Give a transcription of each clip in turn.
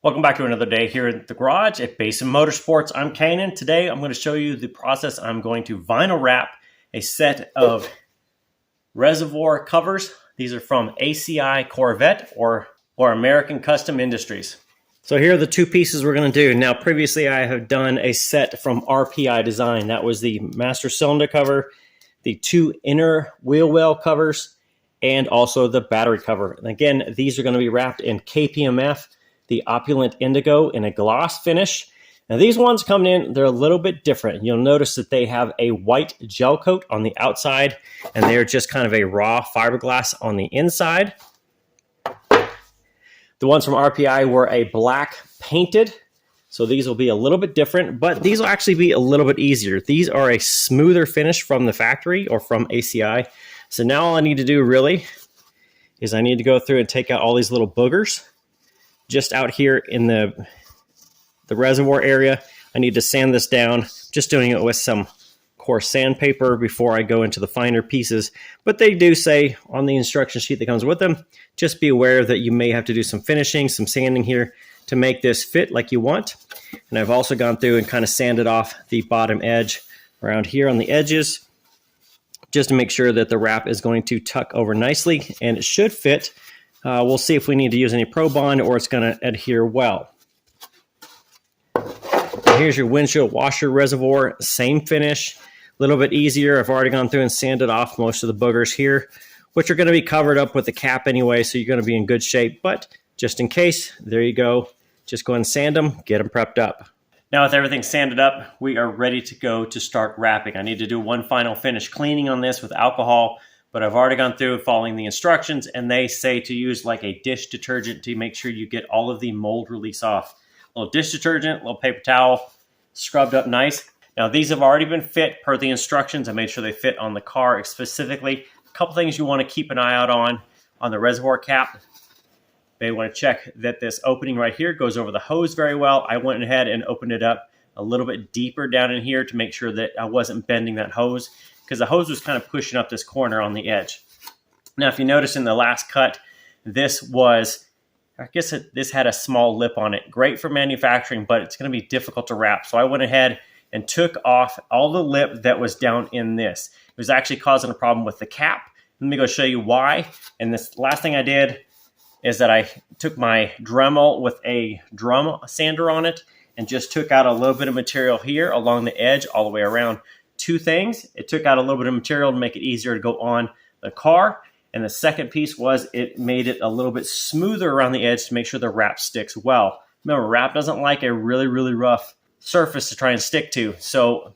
Welcome back to another day here at the garage at Basin Motorsports. I'm Canaan. Today I'm going to show you the process. I'm going to vinyl wrap a set of Reservoir covers. These are from ACI Corvette or American Custom Industries. So here are the two pieces we're going to do. Now previously I have done a set from RPI Design. That was the master cylinder cover, the two inner wheel well covers, and also the battery cover. And again, these are going to be wrapped in KPMF, the Opulent Indigo, in a gloss finish. Now these ones coming in, they're a little bit different. You'll notice that they have a white gel coat on the outside, and they're just kind of a raw fiberglass on the inside. The ones from RPI were a black painted, so these will be a little bit different, but these will actually be a little bit easier. These are a smoother finish from the factory or from ACI. So now all I need to do really is I need to go through and take out all these little boogers. Just out here in the reservoir area, I need to sand this down. Just doing it with some coarse sandpaper before I go into the finer pieces. But they do say on the instruction sheet that comes with them, just be aware that you may have to do some finishing, some sanding here to make this fit like you want. And I've also gone through and kind of sanded off the bottom edge around here on the edges, just to make sure that the wrap is going to tuck over nicely, and it should fit. We'll see if we need to use any Pro Bond or it's going to adhere well. Here's your windshield washer reservoir, same finish, a little bit easier. I've already gone through and sanded off most of the boogers here, which are going to be covered up with the cap anyway, so you're going to be in good shape. But just in case, there you go. Just go ahead and sand them, get them prepped up. Now with everything sanded up, we are ready to go to start wrapping. I need to do one final finish cleaning on this with alcohol, but I've already gone through following the instructions, and they say to use like a dish detergent to make sure you get all of the mold release off. A little dish detergent, a little paper towel, scrubbed up nice. Now these have already been fit per the instructions. I made sure they fit on the car specifically. A couple things you want to keep an eye out on the reservoir cap. They want to check that this opening right here goes over the hose very well. I went ahead and opened it up a little bit deeper down in here to make sure that I wasn't bending that hose, because the hose was kind of pushing up this corner on the edge. Now, if you notice in the last cut, this had a small lip on it. Great for manufacturing, but it's going to be difficult to wrap. So I went ahead and took off all the lip that was down in this. It was actually causing a problem with the cap. Let me go show you why. And this last thing I did is that I took my Dremel with a drum sander on it and just took out a little bit of material here along the edge all the way around. Two things: it took out a little bit of material to make it easier to go on the car, and the second piece was it made it a little bit smoother around the edge to make sure the wrap sticks well. Remember, wrap doesn't like a really, really rough surface to try and stick to, so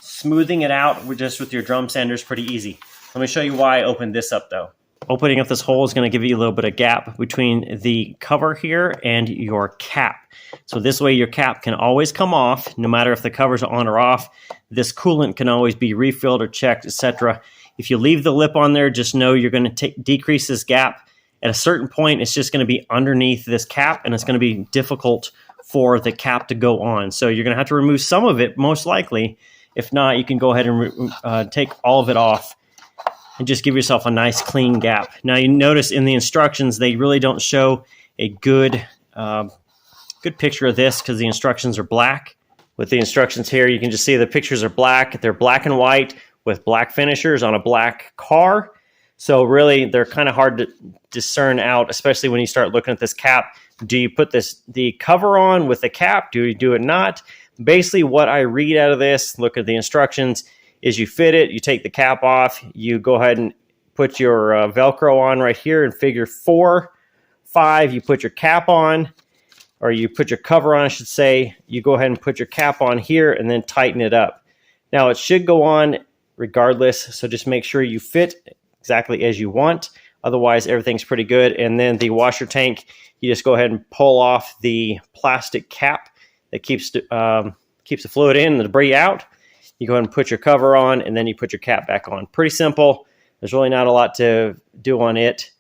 smoothing it out with your drum sander is pretty easy. Let me show you why I opened this up though. Opening up this hole is going to give you a little bit of gap between the cover here and your cap. So this way your cap can always come off, no matter if the cover's on or off. This coolant can always be refilled or checked, etc. If you leave the lip on there, just know you're going to decrease this gap. At a certain point, it's just going to be underneath this cap, and it's going to be difficult for the cap to go on. So you're going to have to remove some of it, most likely. If not, you can go ahead and take all of it off and just give yourself a nice clean gap. Now you notice in the instructions, they really don't show a good picture of this because the instructions are black. With the instructions here, you can just see the pictures are black. They're black and white with black finishers on a black car. So really, they're kind of hard to discern out, especially when you start looking at this cap. Do you put the cover on with the cap? Do you do it not? Basically, what I read out of this, look at the instructions, is you fit it, you take the cap off, you go ahead and put your Velcro on right here in figure 4, 5, you put your cap on, or you put your cover on, I should say. You go ahead and put your cap on here and then tighten it up. Now it should go on regardless, so just make sure you fit exactly as you want. Otherwise, everything's pretty good. And then the washer tank, you just go ahead and pull off the plastic cap that keeps the fluid in and the debris out. You go ahead and put your cover on, and then you put your cap back on. Pretty simple. There's really not a lot to do on it.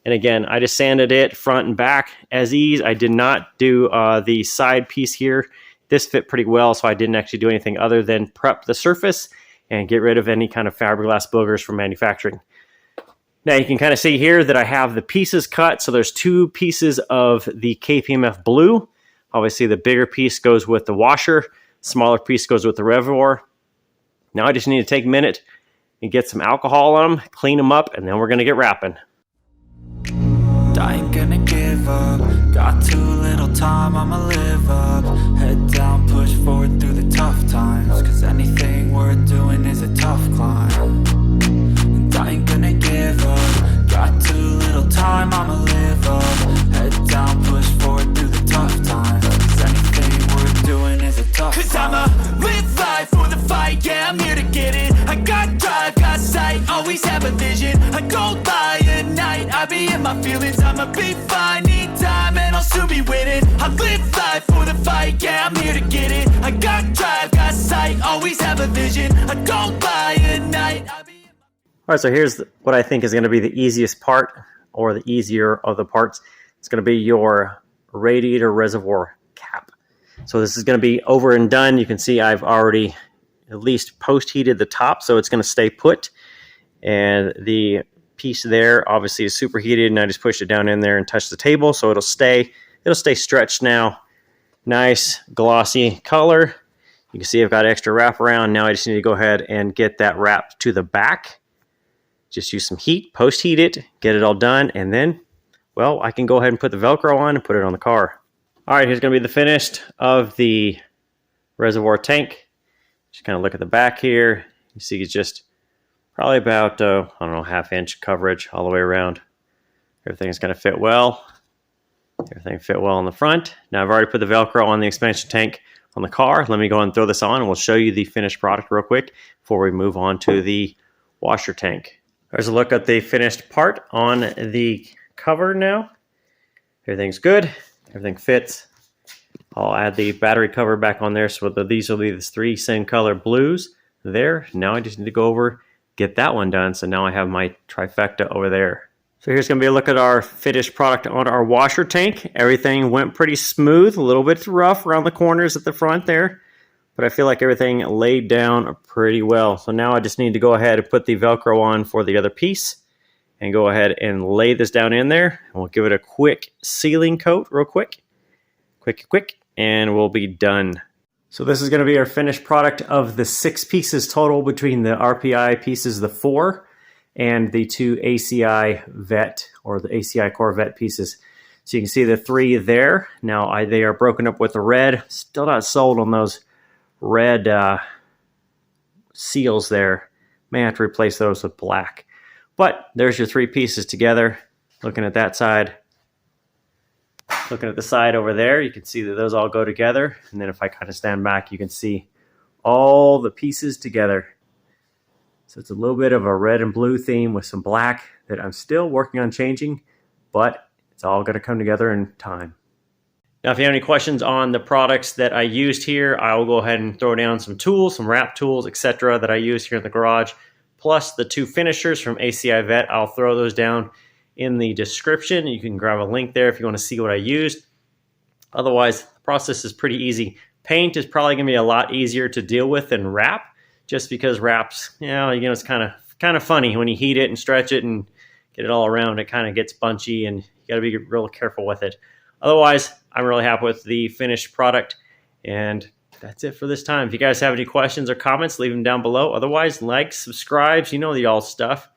And again, I just sanded it front and back as is. I did not do the side piece here. This fit pretty well, so I didn't actually do anything other than prep the surface and get rid of any kind of fiberglass boogers from manufacturing. Now you can kind of see here that I have the pieces cut. So there's two pieces of the KPMF blue. Obviously, the bigger piece goes with the washer, smaller piece goes with the reservoir. Now I just need to take a minute and get some alcohol on them, clean them up, and then we're gonna get wrapping. I ain't gonna give up. Got too little time, I'ma live up. Head down, push forward through the tough times, cause anything worth doing is a tough climb. And I ain't gonna give up. Got too little time, I'ma live up. Head down, push forward through the tough times, cause anything worth doing is a tough climb. Cause I'ma live life for the fight, yeah, I'm here to get it. I got drive, got sight, always have a vision. I go by at night, I be in my feelings. I'ma be fine, need time, and I'll soon be winning. I live life for the fight, yeah, I'm here to get it. I got drive, got sight, always have a vision. I go by at night, I be in my... All right, so here's what I think is going to be the easiest part, or the easier of the parts. It's going to be your radiator reservoir cap. So this is going to be over and done. You can see I've already at least post-heated the top, so it's going to stay put. And the piece there obviously is superheated, and I just pushed it down in there and touched the table, so it'll stay stretched now. Nice glossy color. You can see I've got extra wraparound. Now I just need to go ahead and get that wrapped to the back. Just use some heat, post-heat it, get it all done, and then, well, I can go ahead and put the Velcro on and put it on the car. All right, here's going to be the finished of the reservoir tank. Just kind of look at the back here. You see it's just probably about, I don't know, half-inch coverage all the way around. Everything's going to fit well. Everything fit well on the front. Now I've already put the Velcro on the expansion tank on the car. Let me go and throw this on, and we'll show you the finished product real quick before we move on to the washer tank. There's a look at the finished part on the cover now. Everything's good. Everything fits. I'll add the battery cover back on there. So these will be the 3 same color blues there. Now I just need to go over, get that one done. So now I have my trifecta over there. So here's going to be a look at our finished product on our washer tank. Everything went pretty smooth, a little bit rough around the corners at the front there, but I feel like everything laid down pretty well. So now I just need to go ahead and put the Velcro on for the other piece and go ahead and lay this down in there. And we'll give it a quick sealing coat real quick. Quick, and we'll be done. So this is going to be our finished product of the 6 pieces total between the RPI pieces, the 4, and the 2 ACI Vet or the ACI Corvette pieces. So you can see the 3 there. Now they are broken up with the red. Still not sold on those red seals there. May have to replace those with black. But there's your 3 pieces together. Looking at that side. Looking at the side over there, you can see that those all go together. And then if I kind of stand back, you can see all the pieces together. So it's a little bit of a red and blue theme with some black that I'm still working on changing, but it's all going to come together in time. Now, if you have any questions on the products that I used here, I will go ahead and throw down some tools, some wrap tools, etc. that I used here in the garage, plus the 2 finishers from ACI Vet. I'll throw those down in the description. You can grab a link there if you want to see what I used. Otherwise, the process is pretty easy. Paint is probably going to be a lot easier to deal with than wrap, just because wraps, it's kind of funny when you heat it and stretch it and get it all around. It kind of gets bunchy, and you got to be real careful with it. Otherwise, I'm really happy with the finished product, and that's it for this time. If you guys have any questions or comments, leave them down below. Otherwise, like, subscribe, you know the all stuff.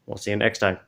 We'll see you next time.